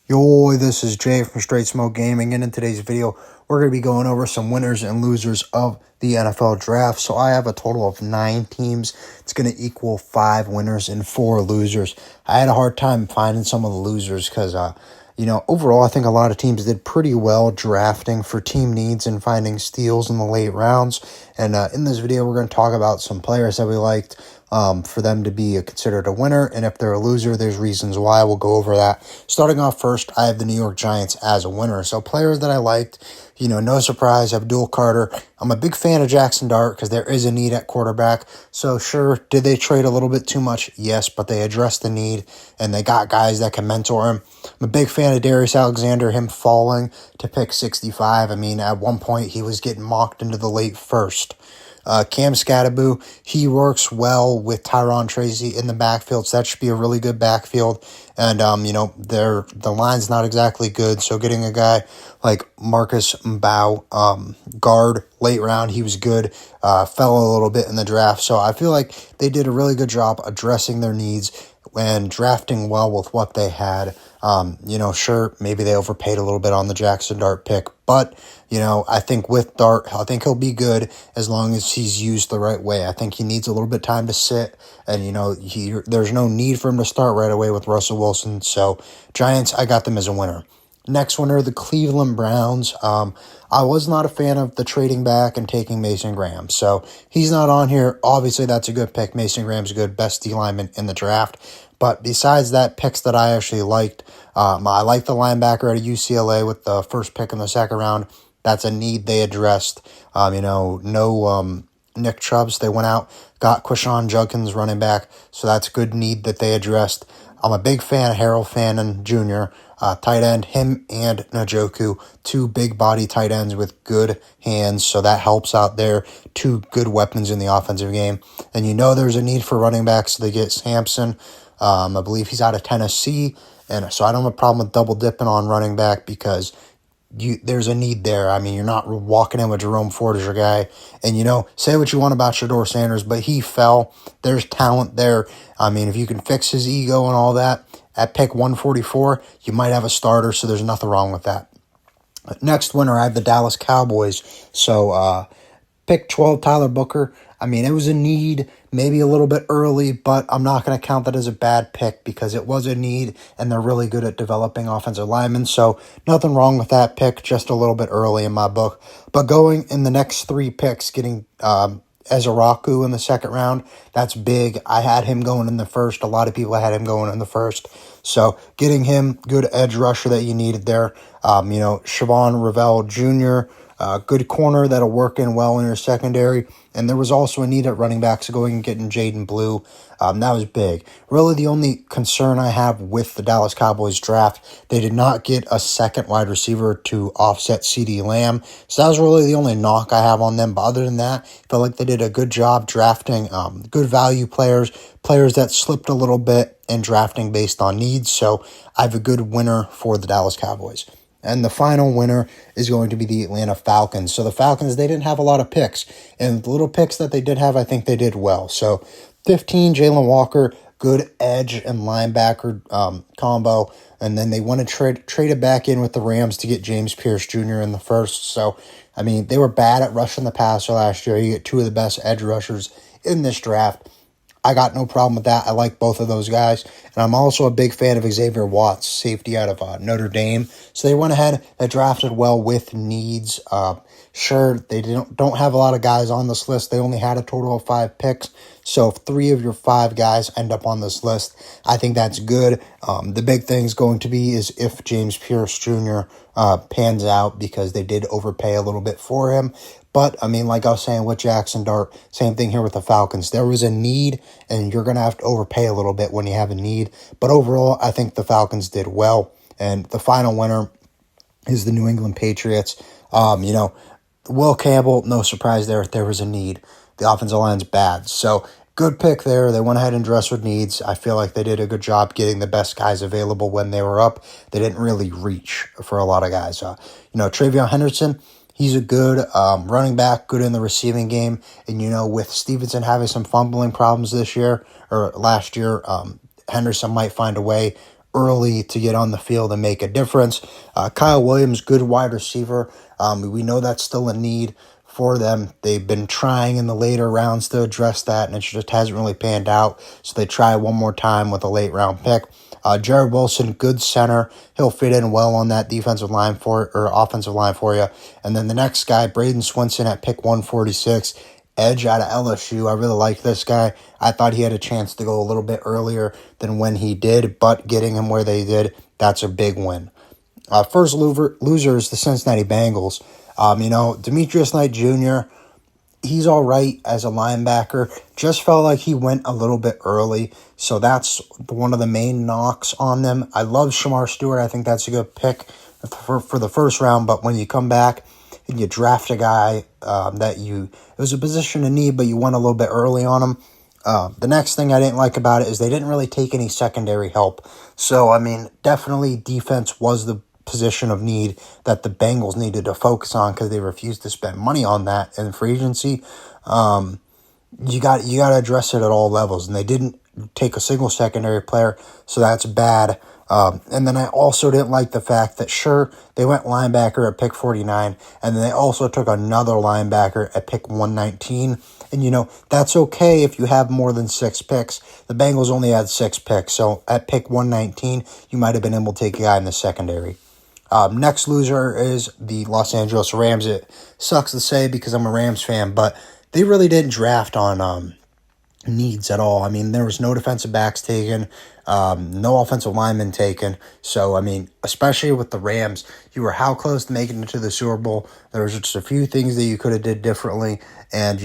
Yo, this is Jay from Straight Smoke Gaming, and in today's video, we're going to be going over some winners and losers of the NFL draft. So I have a total of 9 teams. It's going to equal 5 winners and 4 losers. I had a hard time finding some of the losers because, overall, I think a lot of teams did pretty well drafting for team needs and finding steals in the late rounds. And in this video, we're going to talk about some players that we liked, for them to be considered a winner, and if they're a loser, there's reasons why. We'll go over that. Starting off first, I have the New York Giants as a winner. So players that I liked, no surprise, Abdul Carter. I'm a big fan of Jackson Dart because there is a need at quarterback. So sure, did they trade a little bit too much? Yes, but they addressed the need, and they got guys that can mentor him. I'm a big fan of Darius Alexander, him falling to pick 65. I mean, at one point, he was getting mocked into the late first. Cam Scattaboo, he works well with Tyron Tracy in the backfield, so that should be a really good backfield. And, the line's not exactly good, so getting a guy like Marcus Mbao, guard, late round, he was good, fell a little bit in the draft. So I feel like they did a really good job addressing their needs and drafting well with what they had. Sure, maybe they overpaid a little bit on the Jackson Dart pick, but, I think with Dart, I think he'll be good as long as he's used the right way. I think he needs a little bit of time to sit, and, there's no need for him to start right away with Russell Wilson. So, Giants, I got them as a winner. Next winner, the Cleveland Browns. I was not a fan of the trading back and taking Mason Graham. So he's not on here. Obviously, that's a good pick. Mason Graham's good, best D lineman in the draft. But besides that, picks that I actually liked, I liked the linebacker at UCLA with the first pick in the second round. That's a need they addressed. No Nick Chubbs. They went out, got Quishon Judkins running back. So that's a good need that they addressed. I'm a big fan of Harold Fannin Jr., tight end, him and Njoku, 2 big body tight ends with good hands, so that helps out there. 2 good weapons in the offensive game. And there's a need for running backs, so they get Sampson. I believe he's out of Tennessee, and so I don't have a problem with double dipping on running back because there's a need there. I mean, you're not walking in with Jerome Ford as your guy. And, say what you want about Shedeur Sanders, but he fell. There's talent there. I mean, if you can fix his ego and all that, at pick 144, you might have a starter, so there's nothing wrong with that. Next winner, I have the Dallas Cowboys. So, pick 12, Tyler Booker. I mean, it was a need, maybe a little bit early, but I'm not going to count that as a bad pick because it was a need, and they're really good at developing offensive linemen. So nothing wrong with that pick, just a little bit early in my book. But going in the next 3 picks, getting Ezraku in the second round, that's big. I had him going in the first. A lot of people had him going in the first. So getting him, good edge rusher that you needed there. Siobhan Ravel Jr., good corner that'll work in well in your secondary. And there was also a need at running back, so going and getting Jaden Blue, that was big. Really, the only concern I have with the Dallas Cowboys draft, they did not get a second wide receiver to offset CeeDee Lamb. So that was really the only knock I have on them. But other than that, I felt like they did a good job drafting good value players that slipped a little bit, and drafting based on needs. So I have a good winner for the Dallas Cowboys. And the final winner is going to be the Atlanta Falcons. So the Falcons, they didn't have a lot of picks. And the little picks that they did have, I think they did well. So 15, Jalen Walker, good edge and linebacker combo. And then they want to trade it back in with the Rams to get James Pierce Jr. in the first. So, I mean, they were bad at rushing the passer last year. You get 2 of the best edge rushers in this draft. I got no problem with that. I like both of those guys. And I'm also a big fan of Xavier Watts, safety out of Notre Dame. So they went ahead, they drafted well with needs. Sure, they don't have a lot of guys on this list. They only had a total of 5 picks. So if 3 of your 5 guys end up on this list, I think that's good. The big thing is going to be is if James Pierce Jr. Pans out, because they did overpay a little bit for him. But, I mean, like I was saying with Jackson Dart, same thing here with the Falcons. There was a need, and you're going to have to overpay a little bit when you have a need. But overall, I think the Falcons did well. And the final winner is the New England Patriots. Will Campbell, no surprise there. There was a need. The offensive line's bad. So, good pick there. They went ahead and dressed with needs. I feel like they did a good job getting the best guys available when they were up. They didn't really reach for a lot of guys. Travion Henderson, he's a good running back, good in the receiving game. And, with Stevenson having some fumbling problems this year or last year, Henderson might find a way early to get on the field and make a difference. Kyle Williams, good wide receiver. We know that's still a need for them. They've been trying in the later rounds to address that, and it just hasn't really panned out. So they try one more time with a late round pick. Jared Wilson, good center. He'll fit in well on that defensive line or offensive line for you. And then the next guy, Braden Swinson at pick 146. Edge out of LSU. I really like this guy. I thought he had a chance to go a little bit earlier than when he did, but getting him where they did, that's a big win. First loser is the Cincinnati Bengals. Demetrius Knight Jr., he's all right as a linebacker. Just felt like he went a little bit early, so that's one of the main knocks on them. I love Shamar Stewart. I think that's a good pick for the first round, but when you come back and you draft a guy it was a position of need, but you went a little bit early on him. The next thing I didn't like about it is they didn't really take any secondary help. So, definitely defense was the position of need that the Bengals needed to focus on because they refused to spend money on that in free agency. You got to address it at all levels, and they didn't take a single secondary player, so that's bad. And then I also didn't like the fact that, sure, they went linebacker at pick 49, and then they also took another linebacker at pick 119. And, that's okay if you have more than 6 picks. The Bengals only had 6 picks, so at pick 119, you might have been able to take a guy in the secondary. Next loser is the Los Angeles Rams. It sucks to say because I'm a Rams fan, but they really didn't draft on needs at all. There was no defensive backs taken, no offensive linemen taken. So, especially with the Rams, you were how close to making it to the Super Bowl. There was just a few things that you could have did differently. And,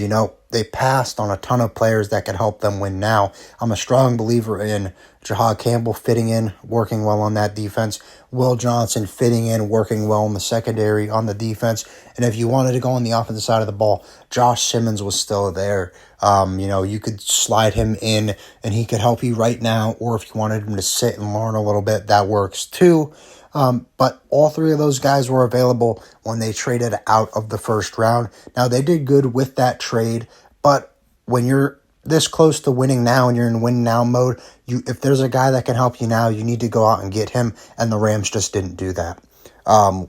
they passed on a ton of players that could help them win now. I'm a strong believer in Jahad Campbell fitting in, working well on that defense. Will Johnson fitting in, working well in the secondary on the defense. And if you wanted to go on the offensive side of the ball, Josh Simmons was still there. You could slide him in and he could help you right now. Or if you wanted him to sit and learn a little bit, that works too. But all 3 of those guys were available when they traded out of the first round. Now, they did good with that trade, but when you're this close to winning now and you're in win now mode, if there's a guy that can help you now, you need to go out and get him, and the Rams just didn't do that.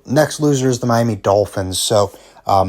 Next loser is the Miami Dolphins. So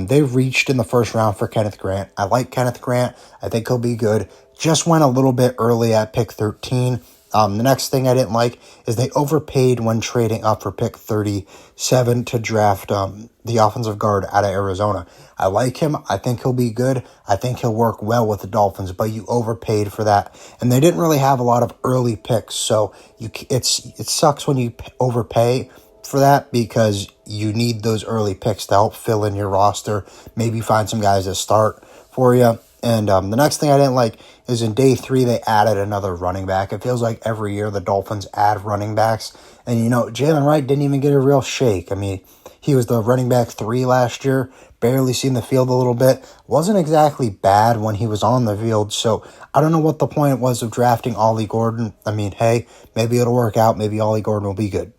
they reached in the first round for Kenneth Grant. I like Kenneth Grant. I think he'll be good. Just went a little bit early at pick 13. The next thing I didn't like is they overpaid when trading up for pick 37 to draft the offensive guard out of Arizona. I like him. I think he'll be good. I think he'll work well with the Dolphins, but you overpaid for that. And they didn't really have a lot of early picks, so it sucks when you overpay for that because you need those early picks to help fill in your roster, maybe find some guys that start for you. And the next thing I didn't like is in day 3, they added another running back. It feels like every year the Dolphins add running backs. And, Jalen Wright didn't even get a real shake. He was the running back 3 last year, barely seen the field a little bit. Wasn't exactly bad when he was on the field. So I don't know what the point was of drafting Ollie Gordon. Hey, maybe it'll work out. Maybe Ollie Gordon will be good.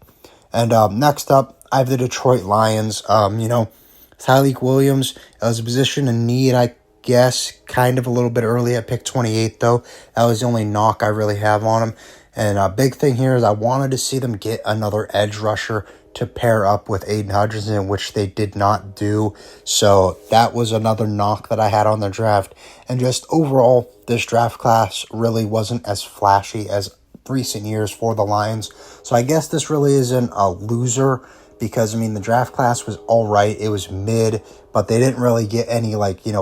And next up, I have the Detroit Lions. Tyleik Williams, it was a position in need, I guess, kind of a little bit early at pick 28, though. That was the only knock I really have on him. And a big thing here is I wanted to see them get another edge rusher to pair up with Aiden Hutchinson, which they did not do. So that was another knock that I had on the draft. And just overall, this draft class really wasn't as flashy as recent years for the Lions. So I guess this really isn't a loser because, the draft class was all right. It was mid, but they didn't really get any,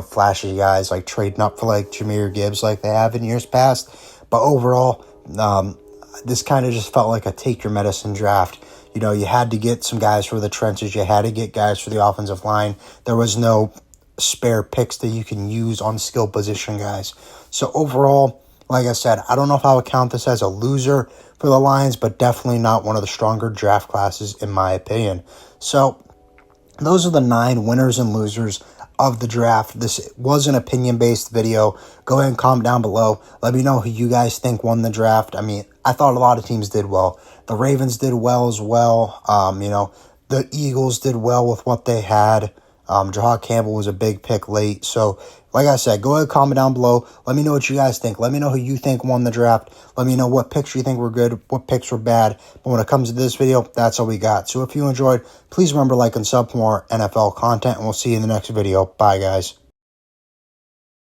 flashy guys, trading up for, Jahmyr Gibbs like they have in years past. But overall, this kind of just felt like a take-your-medicine draft. You had to get some guys for the trenches. You had to get guys for the offensive line. There was no spare picks that you can use on skill position guys. So overall, like I said, I don't know if I would count this as a loser for the Lions, but definitely not one of the stronger draft classes in my opinion. So those are the 9 winners and losers of the draft. This was an opinion-based video. Go ahead and comment down below. Let me know who you guys think won the draft. I thought a lot of teams did well. The Ravens did well as well. The Eagles did well with what they had. Jahad Campbell was a big pick late. So, like I said, go ahead, comment down below. Let me know what you guys think. Let me know who you think won the draft. Let me know what picks you think were good, what picks were bad. But when it comes to this video, that's all we got. So if you enjoyed, please remember, like and sub for more NFL content, and we'll see you in the next video. Bye, guys.